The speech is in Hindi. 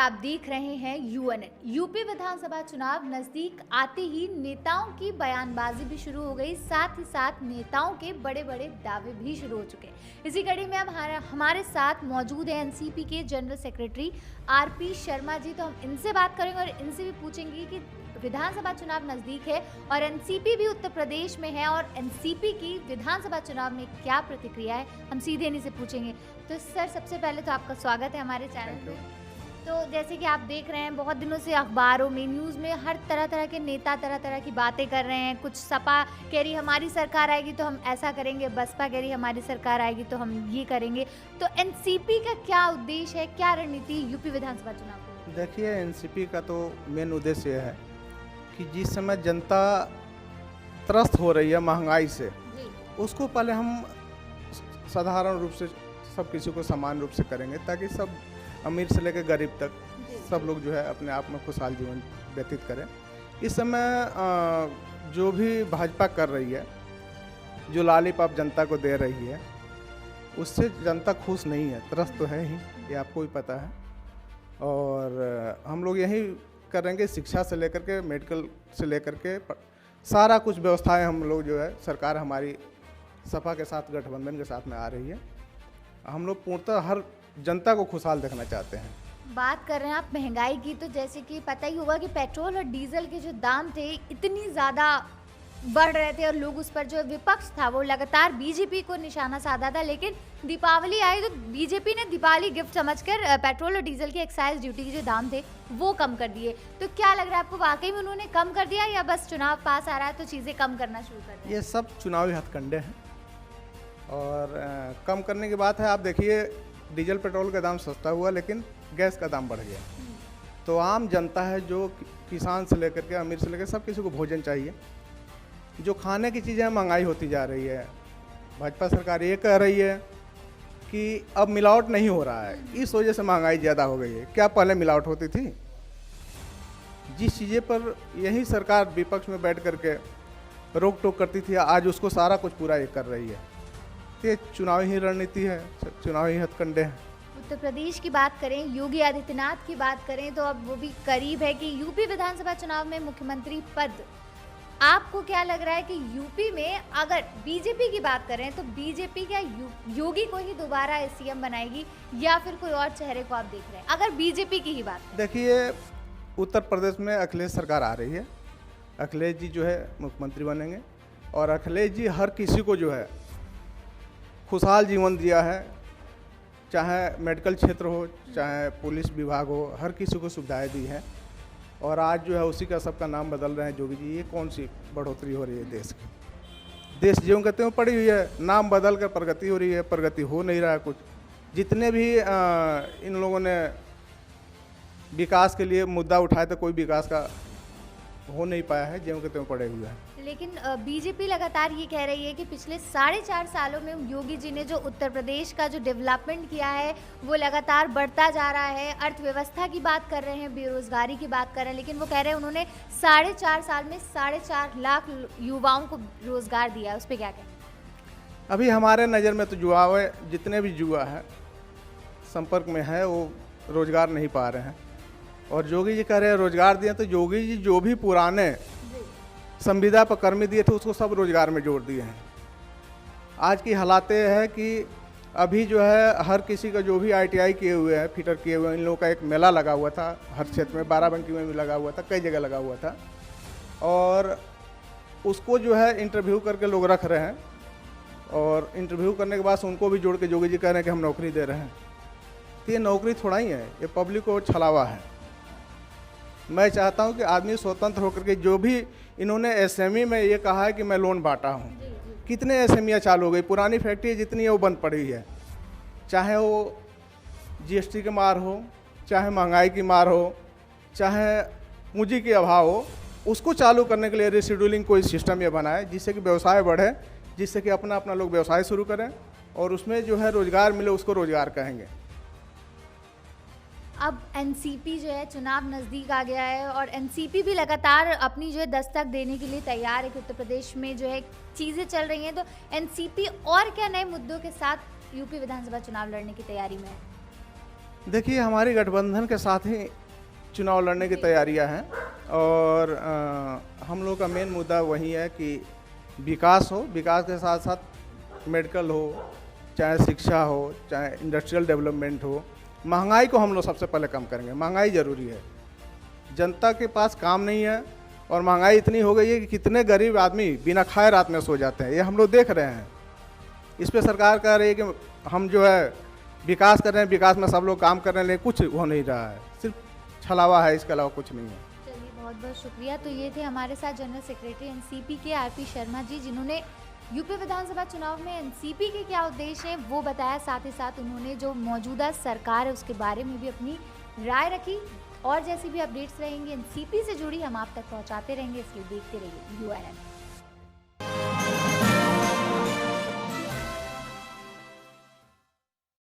आप देख रहे हैं यूएनएन। यूपी विधानसभा चुनाव नजदीक आते ही नेताओं की बयानबाजी भी शुरू हो गई, साथ ही साथ नेताओं के बड़े बड़े दावे भी शुरू हो चुके हैं। इसी कड़ी में अब हमारे साथ मौजूद है एनसीपी के general secretary RP Sharma ji. तो हम इनसे बात करेंगे और इनसे भी पूछेंगे कि विधानसभा चुनाव नजदीक है और एनसीपी भी उत्तर प्रदेश में है और एनसीपी की विधानसभा चुनाव में क्या प्रतिक्रिया है, हम सीधे इन्हीं से पूछेंगे। तो सर, सबसे पहले तो आपका स्वागत है हमारे चैनल पे। तो जैसे कि आप देख रहे हैं, बहुत दिनों से अखबारों में, न्यूज़ में हर तरह के नेता तरह तरह की बातें कर रहे हैं। कुछ सपा कह रही हमारी सरकार आएगी तो हम ऐसा करेंगे, बसपा कह रही हमारी सरकार आएगी तो हम ये करेंगे। तो एनसीपी का क्या उद्देश्य है, क्या रणनीति यूपी विधानसभा चुनाव को? देखिए, एनसीपी का तो मेन उद्देश्य यह है कि जिस समय जनता त्रस्त हो रही है महंगाई से, उसको पहले हम साधारण रूप से सब किसी को समान रूप से करेंगे, ताकि सब अमीर से लेकर गरीब तक सब लोग जो है अपने आप में खुशहाल जीवन व्यतीत करें। इस समय जो भी भाजपा कर रही है, जो लालीपाप जनता को दे रही है, उससे जनता खुश नहीं है, त्रस्त तो है ही, ये आपको भी पता है। और हम लोग यही करेंगे, शिक्षा से लेकर के मेडिकल से लेकर के सारा कुछ व्यवस्थाएं हम लोग जो है, सरकार हमारी सपा के साथ गठबंधन के साथ में आ रही है। हम लोग पूर्णतः हर जनता को खुशहाल देखना चाहते हैं। बात कर रहे हैं आप महंगाई की, तो जैसे कि पता ही होगा कि पेट्रोल और डीजल के जो दाम थे इतनी ज़्यादा बढ़ रहे थे और लोग उस पर जो विपक्ष था वो लगातार बीजेपी को निशाना साधा था। लेकिन दीपावली आई तो बीजेपी ने दीपावली गिफ्ट समझकर पेट्रोल और डीजल की एक्साइज ड्यूटी के जो दाम थे वो कम कर दिए। तो क्या लग रहा है आपको, वाकई में उन्होंने कम कर दिया या बस चुनाव पास आ रहा है तो चीज़ें कम करना शुरू कर दिया? ये सब चुनावी हथकंडे हैं और कम करने की बात है। आप देखिए, डीजल पेट्रोल का दाम सस्ता हुआ लेकिन गैस का दाम बढ़ गया। तो आम जनता है, जो किसान से लेकर के अमीर से लेकर सब किसी को भोजन चाहिए। जो खाने की चीज़ें महंगाई होती जा रही है, भाजपा सरकार ये कह रही है कि अब मिलावट नहीं हो रहा है, इस वजह से महंगाई ज़्यादा हो गई है। क्या पहले मिलावट होती थी? जिस चीज़ें पर यही सरकार विपक्ष में बैठ करके रोक टोक करती थी, आज उसको सारा कुछ पूरा ये कर रही है। ये चुनावी ही रणनीति है, चुनावी हथकंडे हैं। उत्तर प्रदेश की बात करें, योगी आदित्यनाथ की बात करें, तो अब वो भी करीब है कि यूपी विधानसभा चुनाव में मुख्यमंत्री पद। आपको क्या लग रहा है कि यूपी में अगर बीजेपी की बात करें तो बीजेपी क्या योगी को ही दोबारा सीएम बनाएगी या फिर कोई और चेहरे को आप देख रहे हैं, अगर बीजेपी की ही बात करें? देखिए, उत्तर प्रदेश में अखिलेश सरकार आ रही है, अखिलेश जी जो है मुख्यमंत्री बनेंगे और अखिलेश जी हर किसी को जो है खुशहाल जीवन दिया है। चाहे मेडिकल क्षेत्र हो, चाहे पुलिस विभाग हो, हर किसी को सुविधाएं दी हैं। और आज जो है उसी का सबका नाम बदल रहे हैं जोगी जी। ये कौन सी बढ़ोतरी हो रही है देश की? देश ज्यों कहते हैं पड़ी हुई है, नाम बदल कर प्रगति हो रही है, प्रगति हो नहीं रहा है कुछ। जितने भी इन लोगों ने विकास के लिए मुद्दा उठाए थे, कोई विकास का हो नहीं पाया है, ज्यों कहते हैं पड़े हुए हैं। लेकिन बीजेपी लगातार ये कह रही है कि पिछले 4.5 सालों में योगी जी ने जो उत्तर प्रदेश का जो डेवलपमेंट किया है वो लगातार बढ़ता जा रहा है। अर्थव्यवस्था की बात कर रहे हैं, बेरोजगारी की बात कर रहे हैं, लेकिन वो कह रहे हैं उन्होंने 4.5 साल में 4.5 लाख युवाओं को रोजगार दिया। उस पर क्या कहें? अभी हमारे नज़र में तो युवा, जितने भी युवा है संपर्क में है, वो रोजगार नहीं पा रहे हैं। और योगी जी कह रहे हैं रोजगार दिए, तो योगी जी जो भी पुराने संविदा पर कर्मी दिए थे उसको सब रोजगार में जोड़ दिए हैं। आज की हालात है कि अभी जो है हर किसी का जो भी ITI किए हुए हैं, फिटर किए हुए हैं, इन लोगों का एक मेला लगा हुआ था हर क्षेत्र में, बाराबंकी में भी लगा हुआ था, कई जगह लगा हुआ था। और उसको जो है इंटरव्यू करके लोग रख रहे हैं और इंटरव्यू करने के बाद उनको भी जोड़ के योगी जी कह रहे हैं कि हम नौकरी दे रहे हैं। तो ये नौकरी थोड़ा ही है, ये पब्लिक को छलावा है। मैं चाहता हूं कि आदमी स्वतंत्र होकर के, जो भी इन्होंने SME में ये कहा है कि मैं लोन बांटा हूं, कितने SME चालू हो गई? पुरानी फैक्ट्री जितनी है वो बंद पड़ी है, चाहे वो GST की मार हो, चाहे महंगाई की मार हो, चाहे पूंजी के अभाव हो, उसको चालू करने के लिए रिशेड्यूलिंग कोई सिस्टम ये बनाए जिससे कि व्यवसाय बढ़े, जिससे कि अपना अपना लोग व्यवसाय शुरू करें और उसमें जो है रोजगार मिले, उसको रोजगार कहेंगे। अब एनसीपी जो है, चुनाव नज़दीक आ गया है और एनसीपी भी लगातार अपनी जो है दस्तक देने के लिए तैयार है कि उत्तर प्रदेश में जो है चीज़ें चल रही हैं। तो एनसीपी और क्या नए मुद्दों के साथ यूपी विधानसभा चुनाव लड़ने की तैयारी में है? देखिए, हमारी गठबंधन के साथ ही चुनाव लड़ने की तैयारियां हैं और हम लोग का मेन मुद्दा वही है कि विकास हो, विकास के साथ साथ मेडिकल हो, चाहे शिक्षा हो, चाहे इंडस्ट्रियल डेवलपमेंट हो। महंगाई को हम लोग सबसे पहले कम करेंगे, महंगाई ज़रूरी है। जनता के पास काम नहीं है और महंगाई इतनी हो गई है कि कितने गरीब आदमी बिना खाए रात में सो जाते हैं, ये हम लोग देख रहे हैं। इस पे सरकार कह रही है कि हम जो है विकास कर रहे हैं, विकास में सब लोग काम कर रहे हैं, लेकिन कुछ हो नहीं रहा है, सिर्फ छलावा है, इसके अलावा कुछ नहीं है। चलिए, बहुत बहुत शुक्रिया। तो ये थे हमारे साथ जनरल सेक्रेटरी एनसीपी के आरपी शर्मा जी, जिन्होंने यूपी विधानसभा चुनाव में एनसीपी के क्या उद्देश्य हैं वो बताया, साथ ही साथ उन्होंने जो मौजूदा सरकार है उसके बारे में भी अपनी राय रखी। और जैसी भी अपडेट्स रहेंगी एनसीपी से जुड़ी हम आप तक पहुंचाते रहेंगे, इसलिए देखते रहिए URN।